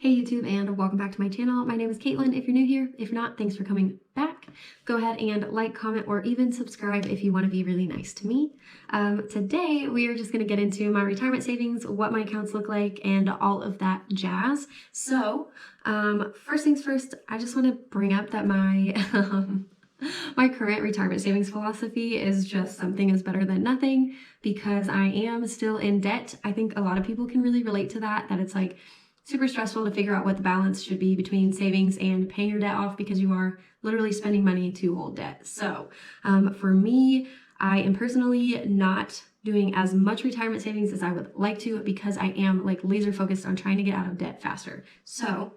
Hey YouTube, and welcome back to my channel. My name is Caitlin if you're new here. If not, thanks for coming back. Go ahead and like, comment, or even subscribe if you want to be really nice to me. Today we are just going to get into my retirement savings, what my accounts look like, and all of that jazz. So first things first, I just want to bring up that my my current retirement savings philosophy is just something is better than nothing, because I am still in debt. I think a lot of people can really relate to that it's like super stressful to figure out what the balance should be between savings and paying your debt off, because you are literally spending money to hold debt. So for me, I am personally not doing as much retirement savings as I would like to, because I am like laser focused on trying to get out of debt faster. So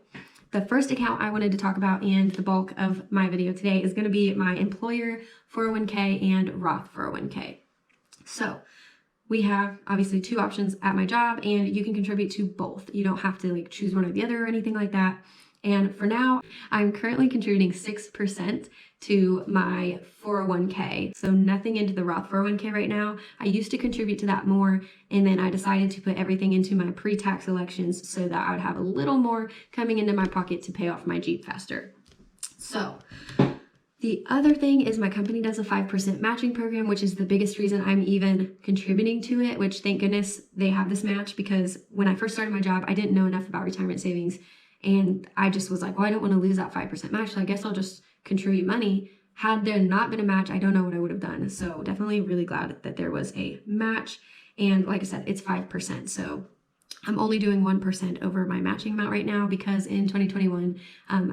the first account I wanted to talk about, and the bulk of my video today, is going to be my employer 401k and Roth 401k. So we have obviously two options at my job, and you can contribute to both. You don't have to like choose one or the other or anything like that. And for now, I'm currently contributing 6% to my 401k. So nothing into the Roth 401k right now. I used to contribute to that more, and then I decided to put everything into my pre-tax elections so that I would have a little more coming into my pocket to pay off my Jeep faster. So the other thing is my company does a 5% matching program, which is the biggest reason I'm even contributing to it, which thank goodness they have this match, because when I first started my job, I didn't know enough about retirement savings. And I just was like, well, I don't want to lose that 5% match, so I guess I'll just contribute money. Had there not been a match, I don't know what I would have done. So definitely really glad that there was a match. And like I said, it's 5%. So I'm only doing 1% over my matching amount right now, because in 2021,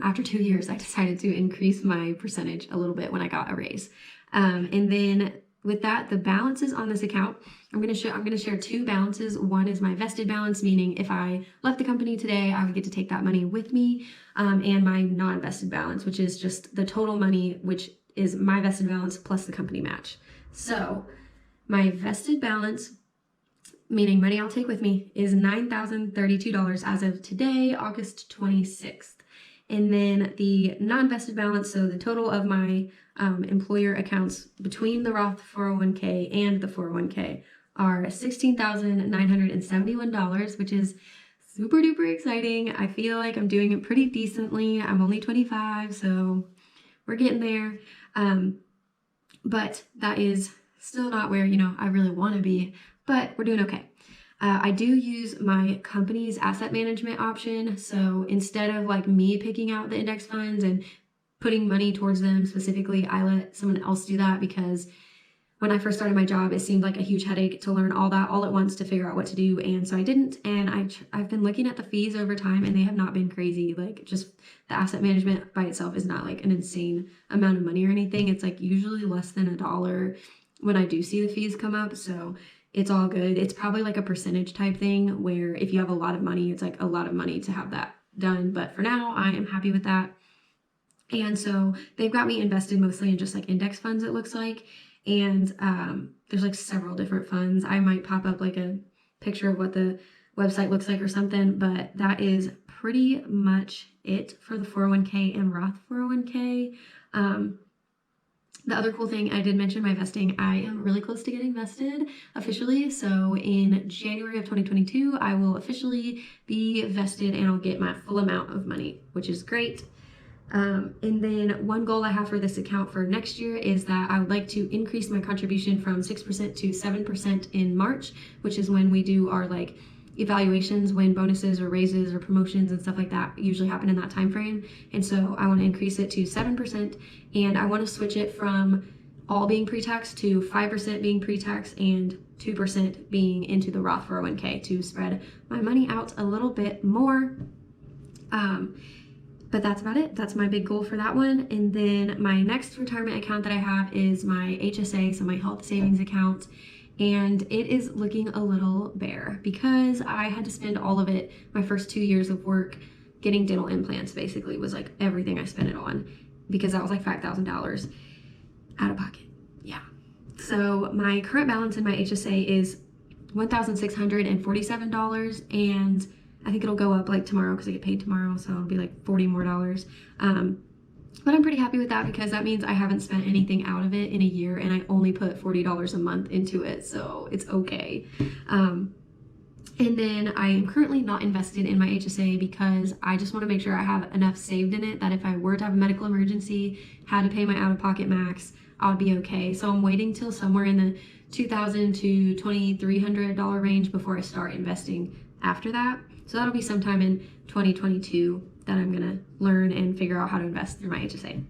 after 2 years, I decided to increase my percentage a little bit when I got a raise. And then with that, the balances on this account, I'm going to share two balances. One is my vested balance, meaning if I left the company today, I would get to take that money with me, and my non-vested balance, which is just the total money, which is my vested balance plus the company match. So my vested balance, meaning money I'll take with me, is $9,032 as of today, August 26th. And then the non-vested balance, so the total of my employer accounts between the Roth 401k and the 401k, are $16,971, which is super duper exciting. I feel like I'm doing it pretty decently. I'm only 25, so we're getting there. But that is still not where, I really want to be, but we're doing okay. I do use my company's asset management option. So instead of like me picking out the index funds and putting money towards them specifically, I let someone else do that, because when I first started my job, it seemed like a huge headache to learn all that all at once to figure out what to do. And so I didn't. And I've been looking at the fees over time, and they have not been crazy. Like, just the asset management by itself is not like an insane amount of money or anything. It's like usually less than $1 when I do see the fees come up. So it's all good. It's probably like a percentage type thing, where if you have a lot of money, it's like a lot of money to have that done. But for now, I am happy with that. And so they've got me invested mostly in just like index funds, it looks like. And there's like several different funds. I might pop up like a picture of what the website looks like or something, but that is pretty much it for the 401k and Roth 401k. The other cool thing, I did mention my vesting. I am really close to getting vested officially. So in January of 2022, I will officially be vested, and I'll get my full amount of money, which is great. And then one goal I have for this account for next year is that I would like to increase my contribution from 6% to 7% in March, which is when we do our like evaluations, when bonuses or raises or promotions and stuff like that usually happen in that time frame. And so I want to increase it to 7%, and I want to switch it from all being pre-tax to 5% being pre-tax and 2% being into the Roth 401k to spread my money out a little bit more. But that's about it. That's my big goal for that one. And then my next retirement account that I have is my HSA, so my health savings account. And it is looking a little bare, because I had to spend all of it, my first 2 years of work, getting dental implants. Basically was like everything I spent it on, because that was like $5,000 out of pocket. Yeah. So my current balance in my HSA is $1,647, and I think it'll go up like tomorrow, because I get paid tomorrow, so it'll be like $40 more. But I'm pretty happy with that, because that means I haven't spent anything out of it in a year, and I only put $40 a month into it, so it's okay. And then I am currently not invested in my HSA because I just want to make sure I have enough saved in it that if I were to have a medical emergency, had to pay my out-of-pocket max, I would be okay. So I'm waiting till somewhere in the $2,000 to $2,300 range before I start investing after that. So that'll be sometime in 2022 that I'm going to learn and figure out how to invest through my HSA.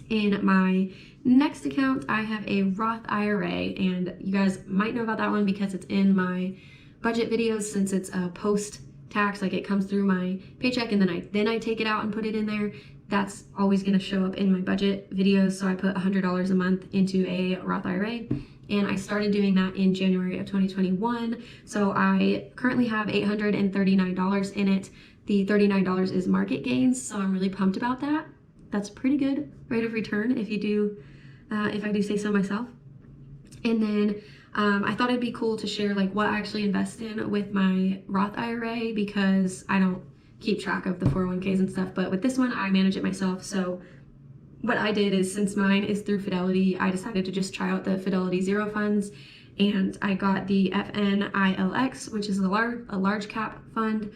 In my next account, I have a Roth IRA, and you guys might know about that one because it's in my budget videos, since it's a post-tax, like it comes through my paycheck and then I take it out and put it in there. That's always going to show up in my budget videos. So I put $100 a month into a Roth IRA, and I started doing that in January of 2021. So I currently have $839 in it. The $39 is market gains, so I'm really pumped about that. That's pretty good rate of return if I do say so myself. And then I thought it'd be cool to share like what I actually invest in with my Roth IRA, because I don't keep track of the 401ks and stuff, but with this one I manage it myself. So what I did is, since mine is through Fidelity, I decided to just try out the Fidelity Zero funds, and I got the FNILX, which is a large cap fund,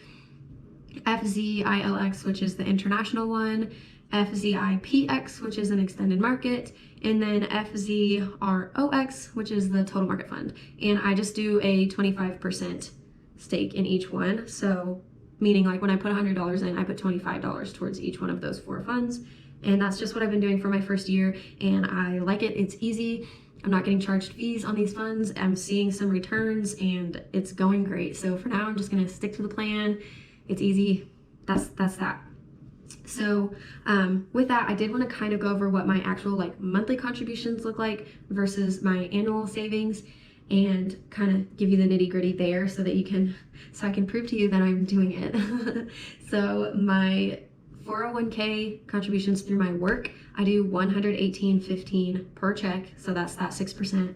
FZILX, which is the international one, FZIPX, which is an extended market, and then FZROX, which is the total market fund. And I just do a 25% stake in each one. So meaning like when I put $100 in, I put $25 towards each one of those 4 funds. And that's just what I've been doing for my first year, and I like it. It's easy. I'm not getting charged fees on these funds. I'm seeing some returns, and it's going great. So for now, I'm just gonna stick to the plan. It's easy. That's that. So with that, I did want to kind of go over what my actual like monthly contributions look like versus my annual savings, and kind of give you the nitty gritty there so that I can prove to you that I'm doing it. So my 401k contributions through my work, I do $118.15 per check. So that's that 6%.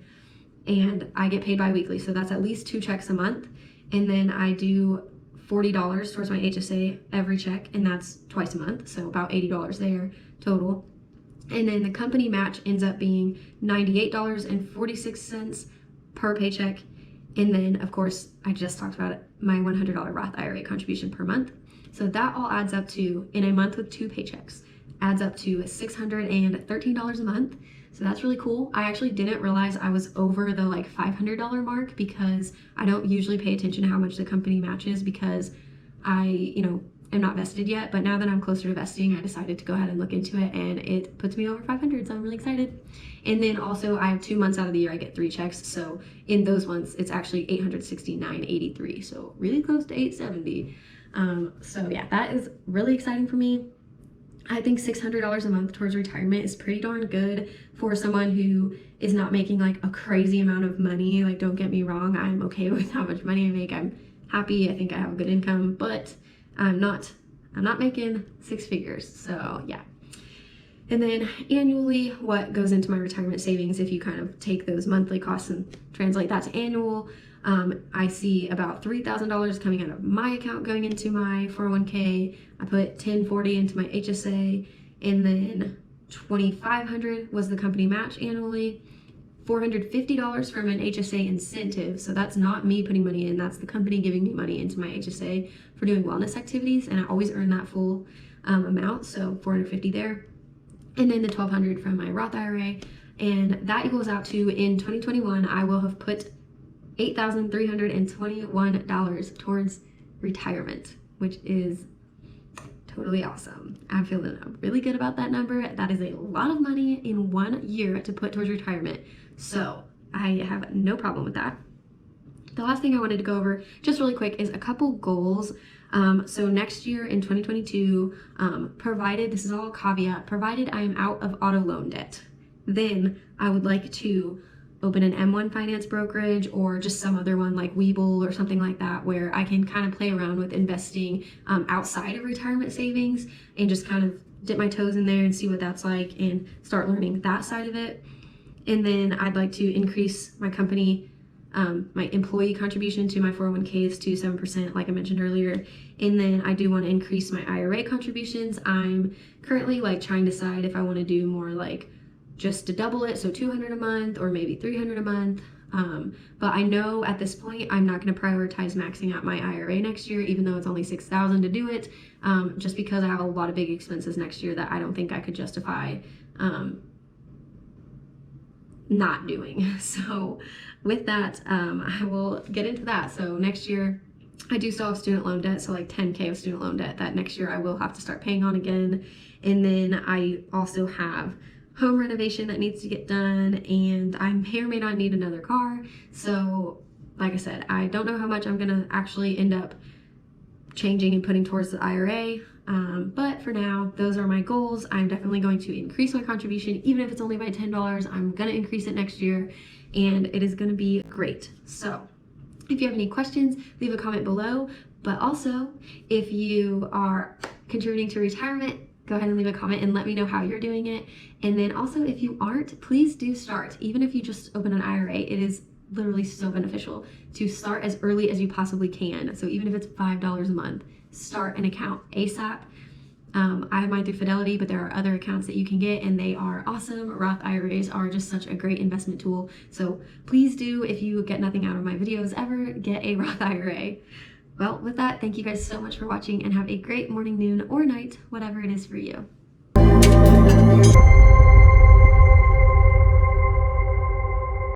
And I get paid bi-weekly. So that's at least 2 checks a month. And then I do $40 towards my HSA every check, and that's twice a month, so about $80 there total. And then the company match ends up being $98.46 per paycheck. And then, of course, I just talked about it, my $100 Roth IRA contribution per month. So that all adds up to, in a month with 2 paychecks, adds up to $613 a month. So that's really cool. I actually didn't realize I was over the like $500 mark, because I don't usually pay attention to how much the company matches, because I, am not vested yet. But now that I'm closer to vesting, I decided to go ahead and look into it, and it puts me over 500. So I'm really excited. And then also I have 2 months out of the year I get 3 checks. So in those ones, it's actually $869.83. So really close to $870. So yeah, that is really exciting for me. I think $600 a month towards retirement is pretty darn good for someone who is not making like a crazy amount of money. Like, don't get me wrong, I'm okay with how much money I make. I'm happy. I think I have a good income, but I'm not making 6 figures. So yeah. And then annually, what goes into my retirement savings, if you kind of take those monthly costs and translate that to annual, I see about $3,000 coming out of my account going into my 401k. I put $1040 into my HSA, and then $2,500 was the company match annually. $450 from an HSA incentive, so that's not me putting money in, that's the company giving me money into my HSA for doing wellness activities, and I always earn that full amount, so $450 there. And then the $1,200 from my Roth IRA, and that equals out to, in 2021, I will have put $8,321 towards retirement, which is totally awesome. I'm feeling really good about that number. That is a lot of money in 1 year to put towards retirement. So I have no problem with that. The last thing I wanted to go over just really quick is a couple goals. So next year in 2022, provided, this is all a caveat, provided I am out of auto loan debt, then I would like to open an M1 finance brokerage, or just some other one like Webull or something like that, where I can kind of play around with investing outside of retirement savings, and just kind of dip my toes in there and see what that's like and start learning that side of it. And then I'd like to increase my company, my employee contribution to my 401ks to 7%, like I mentioned earlier. And then I do want to increase my IRA contributions. I'm currently like trying to decide if I want to do more like just to double it, so $200 a month or maybe $300 a month. But I know at this point I'm not going to prioritize maxing out my IRA next year, even though it's only $6,000 to do it, just because I have a lot of big expenses next year that I don't think I could justify not doing. So with that, I will get into that. So next year I do still have student loan debt, so like 10K of student loan debt that next year I will have to start paying on again. And then I also have home renovation that needs to get done, and I may or may not need another car. So like I said, I don't know how much I'm gonna actually end up changing and putting towards the IRA. But for now, those are my goals. I'm definitely going to increase my contribution, even if it's only by $10. I'm gonna increase it next year, and it is gonna be great. So if you have any questions, leave a comment below. But also, if you are contributing to retirement, go ahead and leave a comment and let me know how you're doing it. And then also, if you aren't, please do start. Even if you just open an IRA, it is literally so beneficial to start as early as you possibly can. So even if it's $5 a month, start an account ASAP. I have mine through Fidelity, but there are other accounts that you can get, and they are awesome. Roth IRAs are just such a great investment tool. So please do, if you get nothing out of my videos ever, get a Roth IRA. Well, with that, thank you guys so much for watching, and have a great morning, noon, or night, whatever it is for you.